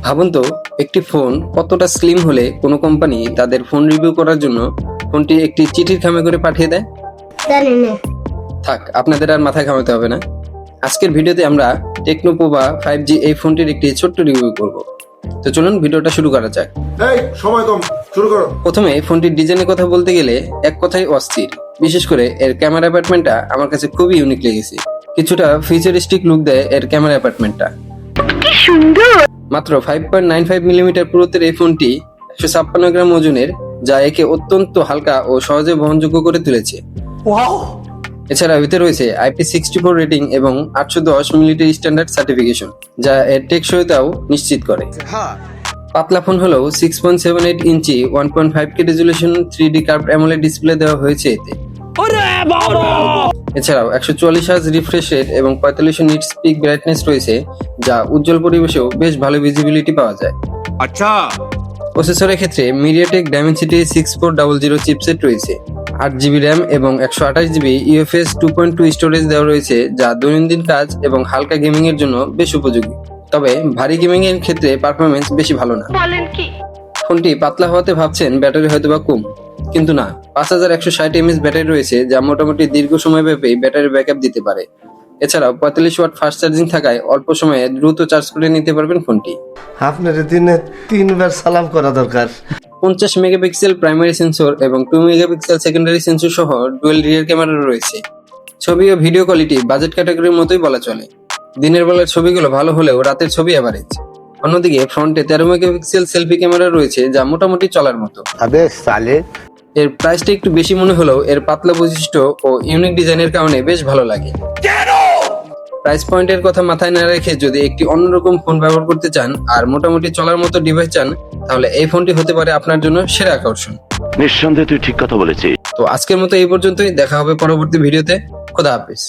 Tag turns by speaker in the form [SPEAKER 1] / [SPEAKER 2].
[SPEAKER 1] ভাবুন তো, একটি ফোন কতটা স্লিম হলে কোনো কোম্পানি তাদের ফোন রিভিউ করার জন্য ফোনটি একটি চিঠির খামে করে পাঠিয়ে দেয়।
[SPEAKER 2] জানি না।
[SPEAKER 1] থাক, আপনাদের আর মাথা ঘামাতে হবে না। আজকের ভিডিওতে আমরা টেকনো পোভা 5G এই ফোনটির একটি ছোট্ট রিভিউ করব। তো চলুন ভিডিওটা শুরু করা যাক।
[SPEAKER 3] এই সময় কম, শুরু করো।
[SPEAKER 1] প্রথমে ফোনটির ডিজাইনের কথা বলতে গেলে এক কথাই অস্থির। বিশেষ করে এর ক্যামেরা অ্যাপার্টমেন্টটা আমার কাছে খুবই ইউনিক লেগেছে। কিছুটা ফিউচারিস্টিক লুক দেয় এর ক্যামেরা অ্যাপার্টমেন্টটা।
[SPEAKER 2] কি সুন্দর।
[SPEAKER 1] মাত্র 5.95 মিলিমিটার পুরুত্বের এই ফোনটি 156 গ্রাম ওজনের, যা একে অত্যন্ত হালকা ও সহজে বহনযোগ্য করে তুলেছে। এছাড়া ভিতরে রয়েছে IP64 রেটিং এবং 810 মিলিমিটার স্ট্যান্ডার্ড সার্টিফিকেশন, যা এর টেকসইতাও নিশ্চিত করে। পাতলা ফোন হলেও 6.78 ইঞ্চি 1.5K resolution 3D curved AMOLED display দেওয়া হয়েছে এতে। এছাড়াও 144 হার্জ রিফ্রেশ রেট এবং 4500 নিটস পিক ব্রাইটনেস রয়েছে, যা উজ্জ্বল পরিবেশেও বেশ ভালো ভিজিবিলিটি পাওয়া যায়।
[SPEAKER 3] আচ্ছা,
[SPEAKER 1] প্রসেসরের ক্ষেত্রে মিডিয়াটেক ডাইমেনসিটি 6400 চিপসেট রয়েছে। 8GB র্যাম এবং 128GB UFS 2.2 স্টোরেজ দেওয়া রয়েছে, যা দৈনন্দিন কাজ এবং হালকা গেমিং এর জন্য বেশ উপযোগী। তবে ভারী গেমিং এর ক্ষেত্রে পারফরমেন্স বেশি ভালো না। ফোনটি পাতলা হওয়াতে ভাবছেন ব্যাটারি হয়তোবা কম, কিন্তু না, 5160 mAh ব্যাটারি রয়েছে, যা মোটামুটি দীর্ঘ সময় ব্যাপী ব্যাটারি ব্যাকআপ দিতে পারে। এছাড়াও 45 ওয়াট ফাস্ট চার্জিং থাকায় অল্প সময়ে দ্রুত চার্জ করে নিতে পারবেন ফোনটি।
[SPEAKER 4] আপনার দিনে 3 বার সালাম করা দরকার।
[SPEAKER 1] 50 মেগাপিক্সেল প্রাইমারি সেন্সর এবং 2 মেগাপিক্সেল সেকেন্ডারি সেন্সর সহ ডুয়েল রিয়ার ক্যামেরা রয়েছে। ছবি ও ভিডিও কোয়ালিটি বাজেট ক্যাটাগরির মতোই বলা চলে। দিনের বেলার ছবিগুলো ভালো হলেও রাতের ছবি এভারেজ। অন্যদিকে ফ্রন্টে 13 মেগাপিক্সেল সেলফি ক্যামেরা রয়েছে, যা মোটামুটি চলার মতো। এর প্রাইসটা একটু বেশি মনে হলেও এর পাতলা বৈশিষ্ট্য ও ইউনিক ডিজাইনের কারণে বেশ ভালো লাগে। প্রাইস পয়েন্টের কথা মাথায় না রেখে যদি একটি অন্যরকম ফোন ব্যবহার করতে চান আর মোটামুটি চলার মতো ডিভাইস চান, তাহলে এই ফোনটি হতে পারে আপনার জন্য সেরা আকর্ষণ।
[SPEAKER 5] নিঃসন্দেহে তুই ঠিক কথা বলেছিস।
[SPEAKER 1] তো আজকের মতো এই পর্যন্তই, দেখা হবে পরবর্তী ভিডিওতে। খোদা হাফেজ।